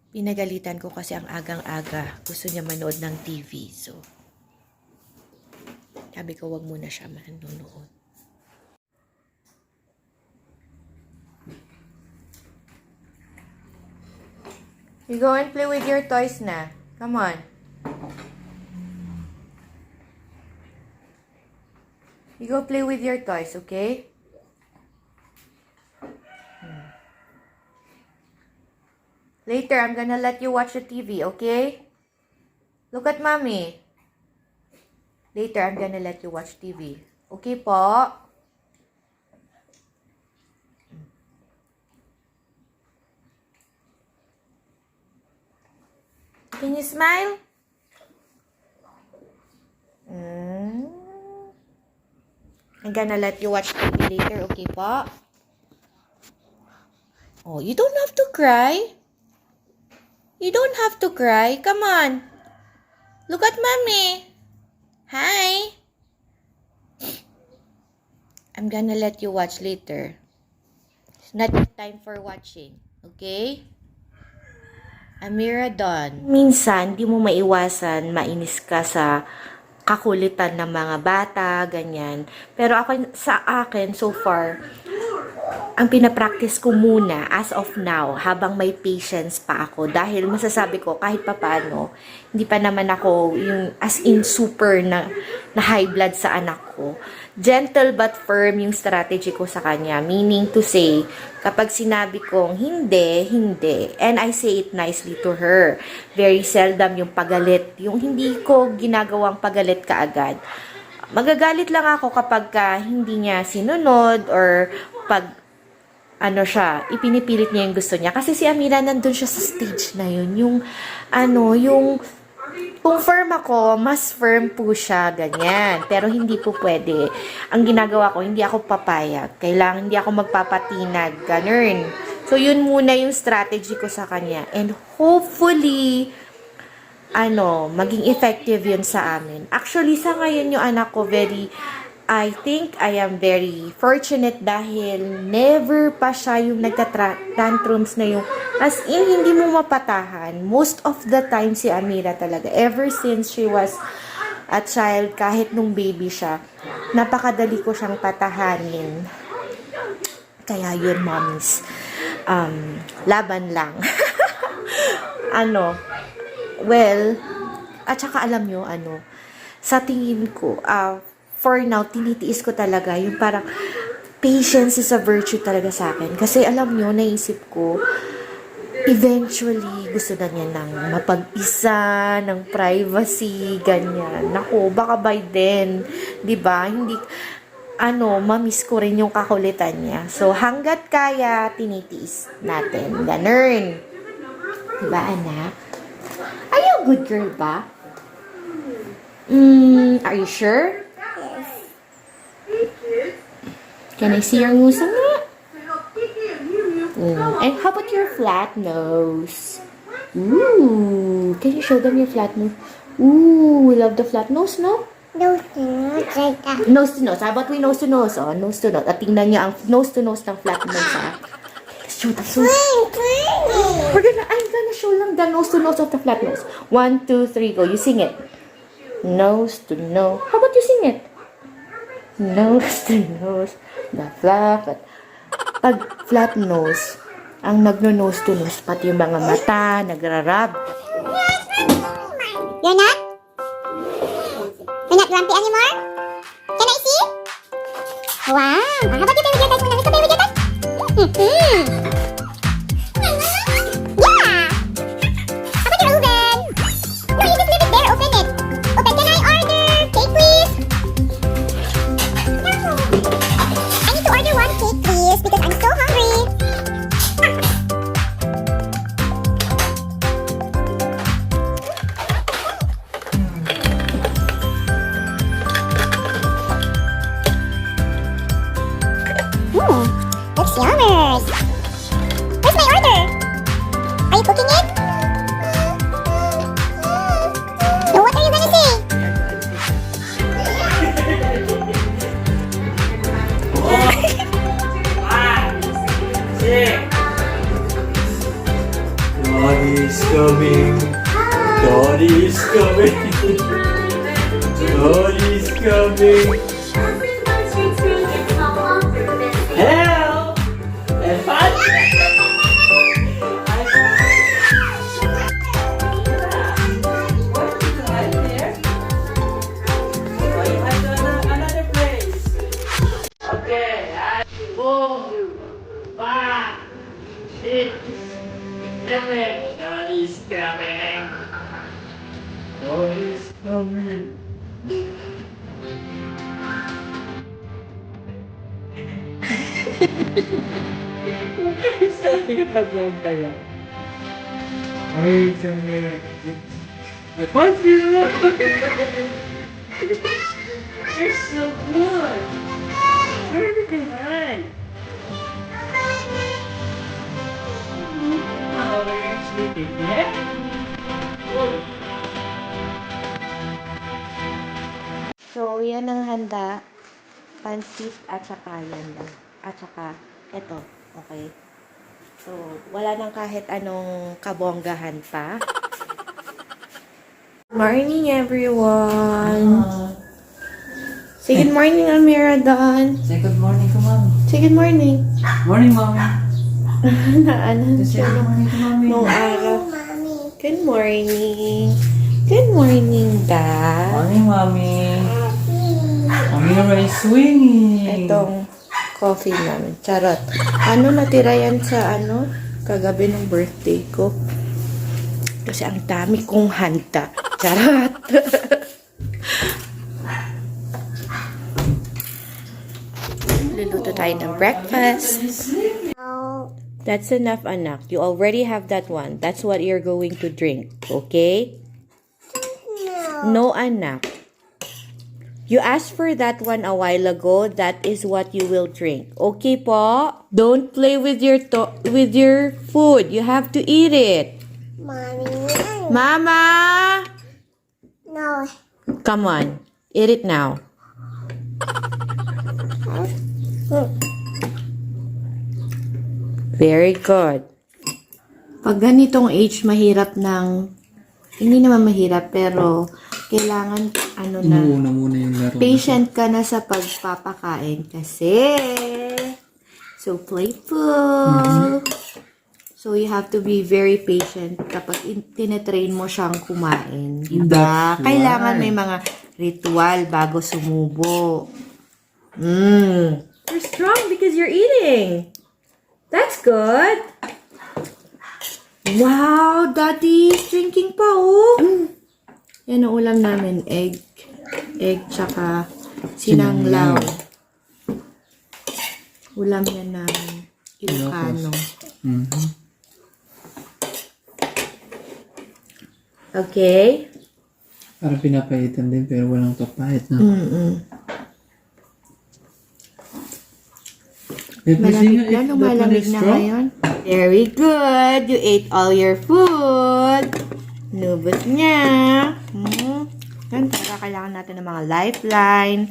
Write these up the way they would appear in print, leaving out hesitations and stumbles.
Pinagalitan ko kasi ang agang-aga. Gusto niya manood ng TV. So, sabi ko wag muna siya manonood. You go and play with your toys na. Come on. You go play with your toys, okay? Later, I'm gonna let you watch the TV, okay? Look at mommy. Later, I'm gonna let you watch TV. Okay po? Can you smile? I'm gonna let you watch TV later, okay po? Oh, you don't have to cry. You don't have to cry. Come on. Look at mommy. Hi. I'm gonna let you watch later. It's not your time for watching. Okay? Amira Dawn. Minsan, di mo maiwasan, mainis ka sa kakulitan ng mga bata, ganyan. Pero ako, sa akin, so far, ang pinapractice ko muna as of now habang may patience pa ako dahil masasabi ko kahit papaano hindi pa naman ako yung as in super na high blood sa anak ko. Gentle but firm yung strategy ko sa kanya, meaning to say kapag sinabi kong hindi, and I say it nicely to her. Very seldom yung pagalit, yung hindi ko ginagawang pagalit kaagad. Magagalit lang ako kapag hindi niya sinunod or pag ipinipilit niya yung gusto niya. Kasi si Amira nandun siya sa stage na yun. Kung firm ako, mas firm po siya, ganyan. Pero hindi po pwede. Ang ginagawa ko, hindi ako papayag. Kailangan hindi ako magpapatinag, ganun. So, yun muna yung strategy ko sa kanya. And hopefully, maging effective yun sa amin. Actually, sa ngayon yung anak ko, I think I am very fortunate dahil never pa siya yung nagka-tantrums na yung as in hindi mo mapatahan. Most of the time si Amira talaga. Ever since she was a child, kahit nung baby siya, napakadali ko siyang patahanin. Kaya yun, mommies. Laban lang. At saka alam nyo, sa tingin ko, for now, tinitiis ko talaga yung parang patience is a virtue talaga sa akin. Kasi alam nyo, naisip ko, eventually, gusto na niya ng mapag-isa, ng privacy, ganyan. Naku, baka by then, diba, mamiss ko rin yung kakulitan niya. So, hanggat kaya, tinitiis natin. Ganun. Diba, anak? Are you a good girl ba? Are you sure? Can I see your nose nga? And how about your flat nose? Ooh, can you show them your flat nose? Ooh, we love the flat nose, no? Nose to nose, like that. Nose to nose. How about we nose to nose? Oh, nose to nose. At tingnan niyo ang nose to nose ng flat nose, ha? Show the show. I'm gonna show lang the nose to nose of the flat nose. 1, 2, 3, go. You sing it. Nose to nose. How about you sing it? Nose to nose. The flat. Pag flat nose, ang nagno-nose to nose, pati yung mga mata, nagrarab. You're not? You're not grumpy anymore? Can I see? Wow. How about you play with your toys muna? Let's go play with your toys. Yeah. How about your oven? No, you just leave it there. Open it. Open. Can I order cake, please? No. I need to order one cake, please, because I'm so hungry. Looks yummers. Daddy's coming. Daddy's coming. Daddy's coming. Hello. And fun. Daddy's coming. Daddy's coming. Sabi ko pag-vlog tayo. Ay, sabi. What's your You're so good. Where did you run? Oh, you're sleeping, yeah? So, yan ang handa. Pansit at saka yan lang. At saka, eto. Okay. So, wala nang kahit anong kabonggahan pa. Morning, everyone! Say good morning, Amira Dawn. Say good morning to mommy. Say good morning. Morning, mommy. Naanan Say siya good morning to mommy. nung araw. Good morning. Good morning, Dad. Morning, mommy. Amira is swinging. Itong coffee namin. Charot. Ano natira yan sa kagabi ng birthday ko. Kasi ang dami kong handa. Charot. Luluto tayo ng breakfast. That's enough, anak. You already have that one. That's what you're going to drink. Okay? No, anak. You asked for that one a while ago. That is what you will drink. Okay po? Don't play with your food. You have to eat it. Mommy. Mama! No. Come on. Eat it now. Very good. Pag ganitong age, mahirap hindi naman mahirap, pero kailangan Inuuna muna yung laro. patient ka na sa pagpapakain kasi so playful. So you have to be very patient kapag tinetrain mo siyang kumain. Diba? That's Kailangan why. may mga ritual bago sumubo. You're strong because you're eating. That's good. Wow, Daddy's drinking pa, oh. Yan ang ulam namin, egg. Egg tsaka sinanglaw. Ulam yan namin. Ilocano. Mm-hmm. Okay? Parang pinapaitan din pero walang papait na. Malamig na, lumalamig na ngayon. Very good. You ate all your food. Nubot niya. Yan, para kailangan natin ng mga lifeline.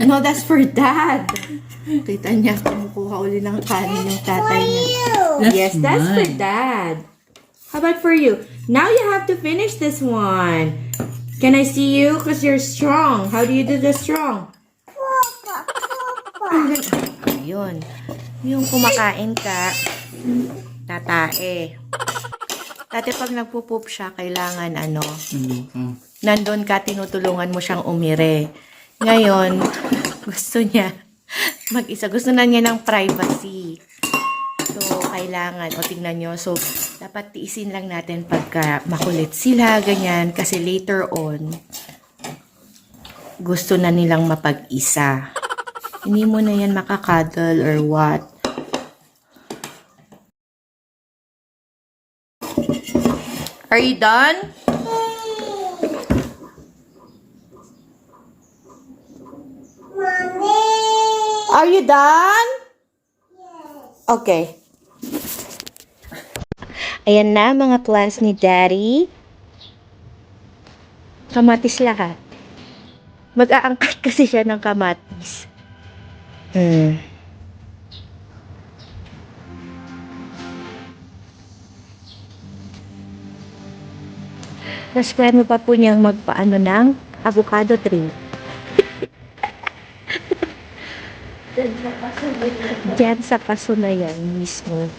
No, that's for Dad. Kita niya, kumukuha uli ng kanin yung tatay niya. Yes, that's for Dad. How about for you? Now you have to finish this one. Can I see you? Because you're strong. How do you do the strong? Ayun. Yung kumakain ka, tatae. Dati pag nagpo-poop siya, kailangan nandun ka, tinutulungan mo siyang umire. Ngayon, gusto niya mag-isa. Gusto na niya ng privacy. So, kailangan, tingnan nyo. So, dapat tiisin lang natin pagka makulit sila, ganyan. Kasi later on, gusto na nilang mapag-isa. Hindi mo na yan makakadal or what. Are you done? Mommy. Are you done? Okay. Ayan na mga plants ni Daddy. Kamatis lahat. Mag-aangkat kasi siya ng kamatis. Tapos plano pa po niyang magpaano ng avocado tree. Diyan sa paso na yan mismo.